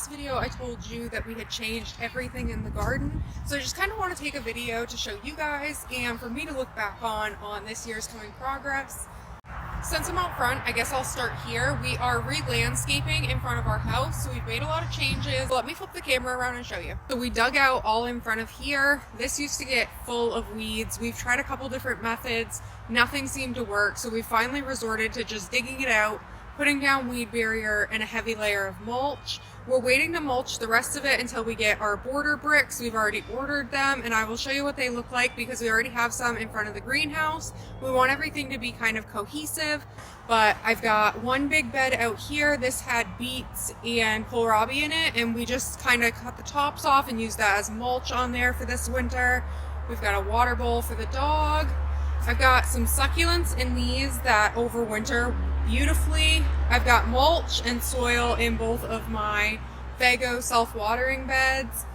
last video I told you that we had changed everything in the garden, so I just kind of want to take a video to show you guys and for me to look back on this year's coming progress. Since I'm out front, I guess I'll start here. We are re-landscaping in front of our house, so we've made a lot of changes. Let me flip the camera around and show you. So we dug out all in front of here. This used to get full of weeds. We've tried a couple different methods. Nothing seemed to work, so we finally resorted to just digging it out, putting down weed barrier and a heavy layer of mulch. We're waiting to mulch the rest of it until we get our border bricks. We've already ordered them and I will show you what they look like because we already have some in front of the greenhouse. We want everything to be kind of cohesive, but I've got one big bed out here. This had beets and kohlrabi in it and we just kind of cut the tops off and used that as mulch on there for this winter. We've got a water bowl for the dog. I've got some succulents in these that overwinter beautifully. I've got mulch and soil in both of my Fago self-watering beds.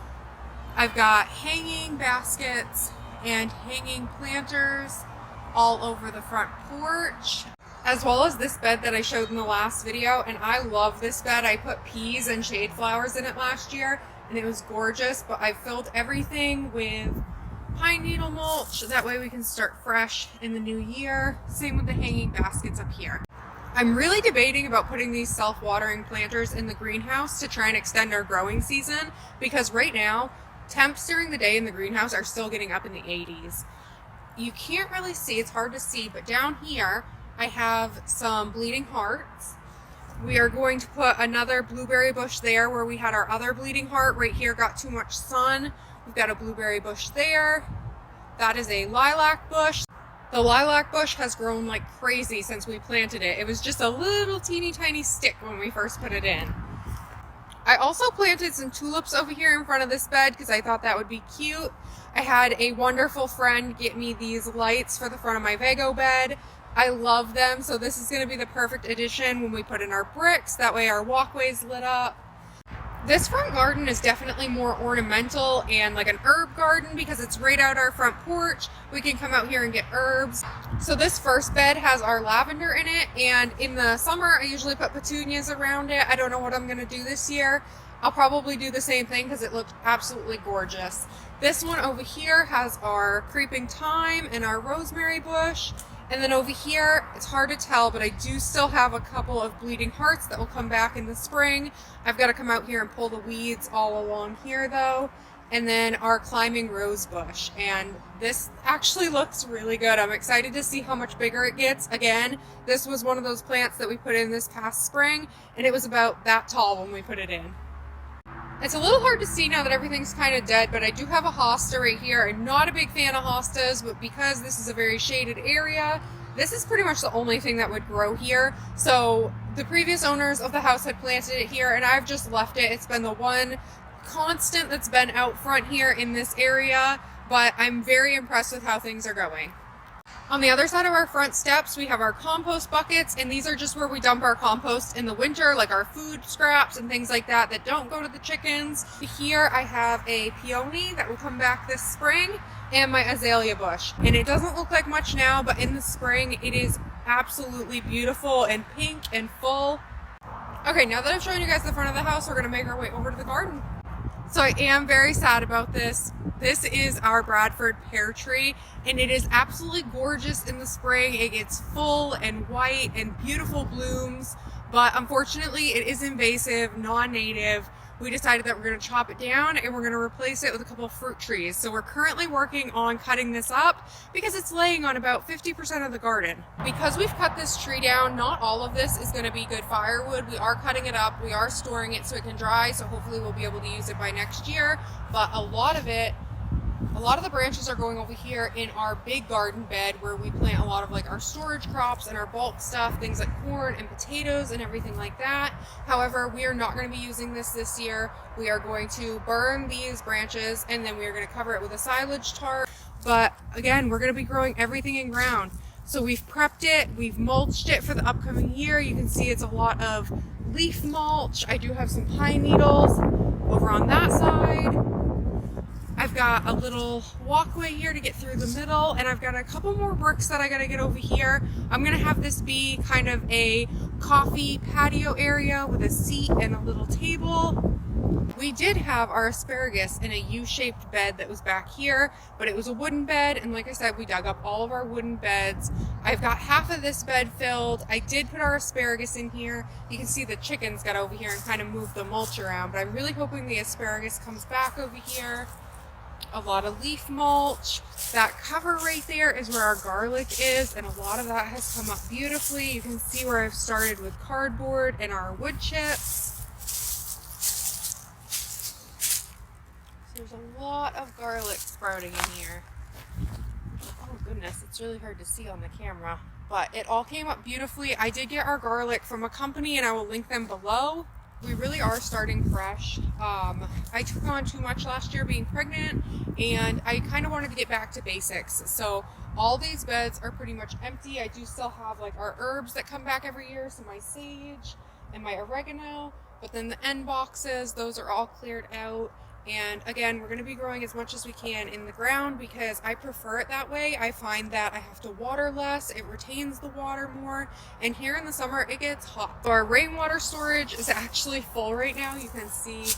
I've got hanging baskets and hanging planters all over the front porch, as well as this bed that I showed in the last video. And I love this bed. I put peas and shade flowers in it last year and it was gorgeous, but I filled everything with pine needle mulch. That way we can start fresh in the new year. Same with the hanging baskets up here. I'm really debating about putting these self-watering planters in the greenhouse to try and extend our growing season, because right now temps during the day in the greenhouse are still getting up in the 80s. You can't really see, it's hard to see, but down here I have some bleeding hearts. We are going to put another blueberry bush there where we had our other bleeding heart. Right here got too much sun. We've got a blueberry bush there. That is a lilac bush. The lilac bush has grown like crazy since we planted it. It was just a little teeny tiny stick when we first put it in. I also planted some tulips over here in front of this bed because I thought that would be cute. I had a wonderful friend get me these lights for the front of my Vago bed. I love them, so this is going to be the perfect addition when we put in our bricks. That way our walkway's lit up. This front garden is definitely more ornamental and like an herb garden because it's right out our front porch. We can come out here and get herbs. So this first bed has our lavender in it, and in the summer I usually put petunias around it. I don't know what I'm going to do this year. I'll probably do the same thing because it looked absolutely gorgeous. This one over here has our creeping thyme and our rosemary bush. And then over here, it's hard to tell, but I do still have a couple of bleeding hearts that will come back in the spring. I've got to come out here and pull the weeds all along here though. And then our climbing rose bush. And this actually looks really good. I'm excited to see how much bigger it gets. Again, this was one of those plants that we put in this past spring, and it was about that tall when we put it in. It's a little hard to see now that everything's kind of dead, but I do have a hosta right here. I'm not a big fan of hostas, but because this is a very shaded area, this is pretty much the only thing that would grow here. So the previous owners of the house had planted it here and I've just left it. It's been the one constant that's been out front here in this area, but I'm very impressed with how things are going. On the other side of our front steps, we have our compost buckets, and these are just where we dump our compost in the winter, like our food scraps and things like that that don't go to the chickens. Here I have a peony that will come back this spring and my azalea bush. And it doesn't look like much now, but in the spring it is absolutely beautiful and pink and full. Okay, now that I've shown you guys the front of the house, we're gonna make our way over to the garden. So I am very sad about this. This is our Bradford pear tree, and it is absolutely gorgeous in the spring. It gets full and white and beautiful blooms, but unfortunately it is invasive, non-native. We decided that we're going to chop it down and we're going to replace it with a couple of fruit trees. So we're currently working on cutting this up because it's laying on about 50% of the garden. Because we've cut this tree down, not all of this is going to be good firewood. We are cutting it up, we are storing it so it can dry, so hopefully we'll be able to use it by next year. But a lot of the branches are going over here in our big garden bed where we plant a lot of like our storage crops and our bulk stuff, things like corn and potatoes and everything like that. However, we are not going to be using this year. We are going to burn these branches and then we are going to cover it with a silage tarp. But again, we're going to be growing everything in ground. So we've prepped it, we've mulched it for the upcoming year. You can see it's a lot of leaf mulch. I do have some pine needles over on that side. I've got a little walkway here to get through the middle, and I've got a couple more bricks that I gotta get over here. I'm gonna have this be kind of a coffee patio area with a seat and a little table. We did have our asparagus in a U-shaped bed that was back here, but it was a wooden bed, and like I said, we dug up all of our wooden beds. I've got half of this bed filled. I did put our asparagus in here. You can see the chickens got over here and kind of moved the mulch around, but I'm really hoping the asparagus comes back over here. A lot of leaf mulch. That cover right there is where our garlic is, and a lot of that has come up beautifully. You can see where I've started with cardboard and our wood chips. There's a lot of garlic sprouting in here. Oh goodness, it's really hard to see on the camera, but it all came up beautifully. I did get our garlic from a company, and I will link them below. We really are starting fresh. I took on too much last year being pregnant, and I kind of wanted to get back to basics. So all these beds are pretty much empty. I do still have like our herbs that come back every year, so my sage and my oregano, but then the end boxes, those are all cleared out. And again, we're going to be growing as much as we can in the ground because I prefer it that way. I find that I have to water less, it retains the water more, and here in the summer it gets hot. So our rainwater storage is actually full right now. You can see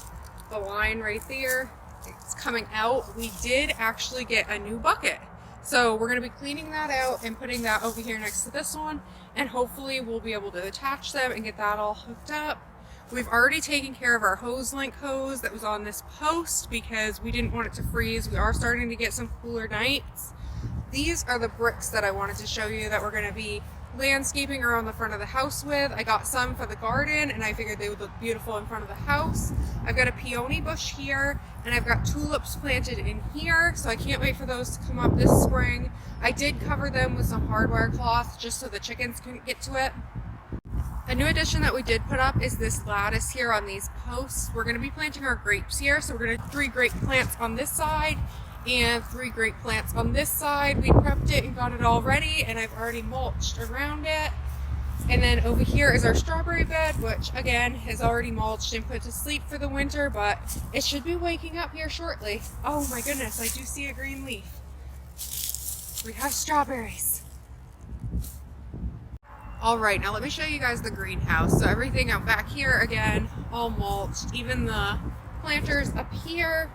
the line right there. It's coming out. We did actually get a new bucket. So we're going to be cleaning that out and putting that over here next to this one, and hopefully we'll be able to attach them and get that all hooked up. We've already taken care of our hose link hose that was on this post because we didn't want it to freeze. We are starting to get some cooler nights. These are the bricks that I wanted to show you that we're going to be landscaping around the front of the house with. I got some for the garden, and I figured they would look beautiful in front of the house. I've got a peony bush here, and I've got tulips planted in here, so I can't wait for those to come up this spring. I did cover them with some hardwire cloth just so the chickens couldn't get to it. A new addition that we did put up is this lattice here on these posts. We're going to be planting our grapes here, so we're going to 3 grape plants on this side and 3 grape plants on this side. We prepped it and got it all ready, and I've already mulched around it. And then over here is our strawberry bed, which again is already mulched and put to sleep for the winter, but it should be waking up here shortly. Oh my goodness, I do see a green leaf. We have strawberries. All right, now let me show you guys the greenhouse. So everything out back here, again, all mulched, even the planters up here.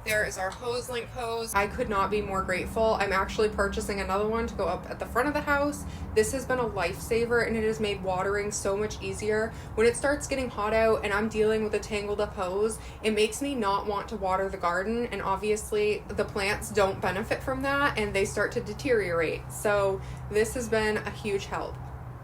There is our hose link hose. I could not be more grateful. I'm actually purchasing another one to go up at the front of the house. This has been a lifesaver, and it has made watering so much easier. When it starts getting hot out and I'm dealing with a tangled up hose, it makes me not want to water the garden, and obviously the plants don't benefit from that and they start to deteriorate. So this has been a huge help.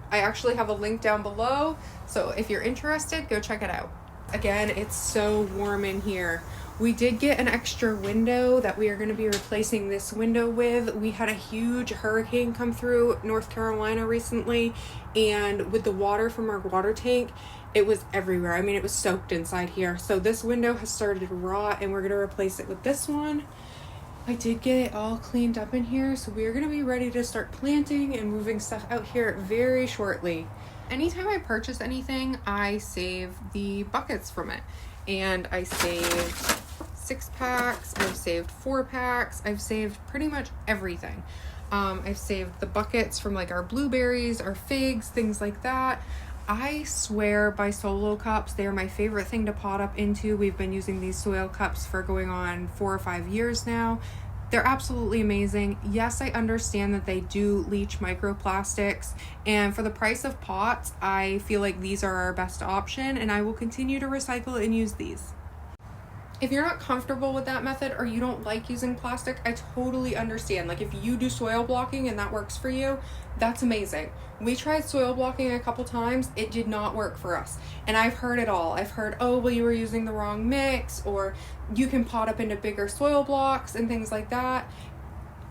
I actually have a link down below, so if you're interested, go check it out. Again, it's so warm in here. We did get an extra window that we are going to be replacing this window with. We had a huge hurricane come through North Carolina recently, and with the water from our water tank, it was everywhere. I mean, it was soaked inside here. So this window has started to rot, and we're going to replace it with this one. I did get it all cleaned up in here, so we're going to be ready to start planting and moving stuff out here very shortly. Anytime I purchase anything, I save the buckets from it. And I saved 6 packs, I've saved 4 packs, I've saved pretty much everything. I've saved the buckets from like our blueberries, our figs, things like that. I swear by Solo cups, they're my favorite thing to pot up into. We've been using these soil cups for going on 4 or 5 years now. They're absolutely amazing. Yes, I understand that they do leach microplastics, and for the price of pots, I feel like these are our best option, and I will continue to recycle and use these. If you're not comfortable with that method or you don't like using plastic, I totally understand. Like if you do soil blocking and that works for you, that's amazing. We tried soil blocking a couple times. It did not work for us. And I've heard it all. I've heard, oh, well, you were using the wrong mix, or you can pot up into bigger soil blocks and things like that.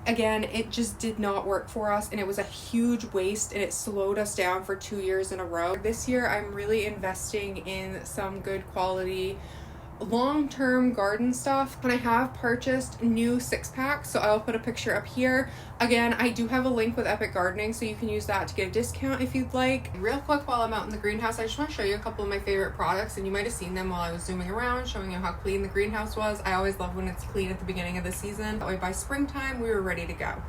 Again, it just did not work for us, and it was a huge waste, and it slowed us down for 2 years in a row. This year, I'm really investing in some good quality long-term garden stuff, and I have purchased new 6-packs, so I'll put a picture up here. Again, I do have a link with Epic Gardening, so you can use that to get a discount if you'd like. Real quick, while I'm out in the greenhouse, I just want to show you a couple of my favorite products, and you might have seen them while I was zooming around, showing you how clean the greenhouse was. I always love when it's clean at the beginning of the season. That way by springtime, we were ready to go.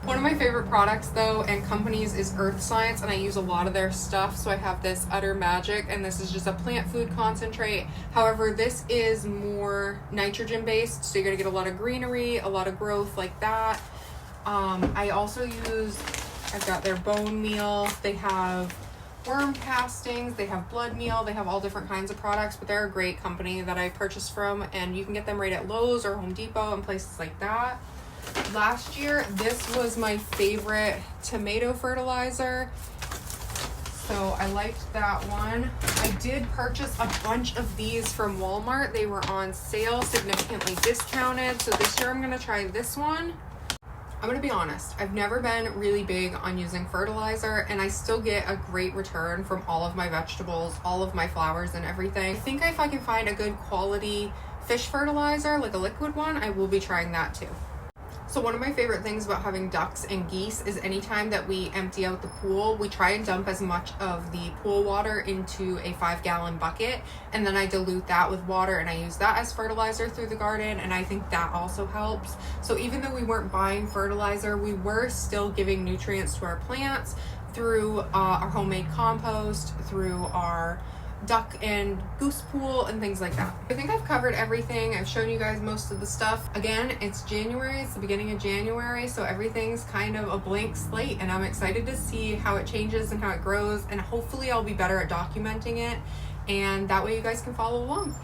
One of my favorite products though and companies is Earth Science, and I use a lot of their stuff. So I have this Utter Magic, and this is just a plant food concentrate. However, this is more nitrogen based, so you're gonna get a lot of greenery, a lot of growth like that. I also I've got their bone meal. They have worm castings, they have blood meal, they have all different kinds of products, but they're a great company that I purchased from, and you can get them right at Lowe's or Home Depot and places like that. Last year, this was my favorite tomato fertilizer, so I liked that one. I did purchase a bunch of these from Walmart. They were on sale, significantly discounted, so this year I'm going to try this one. I'm going to be honest, I've never been really big on using fertilizer, and I still get a great return from all of my vegetables, all of my flowers and everything. I think if I can find a good quality fish fertilizer, like a liquid one, I will be trying that too. So one of my favorite things about having ducks and geese is anytime that we empty out the pool, we try and dump as much of the pool water into a 5-gallon bucket, and then I dilute that with water and I use that as fertilizer through the garden, and I think that also helps. So even though we weren't buying fertilizer, we were still giving nutrients to our plants through our homemade compost, through our duck and goose pool and things like that. I think I've covered everything. I've shown you guys most of the stuff. Again, it's January, it's the beginning of January, so everything's kind of a blank slate, and I'm excited to see how it changes and how it grows, and hopefully I'll be better at documenting it, and that way you guys can follow along.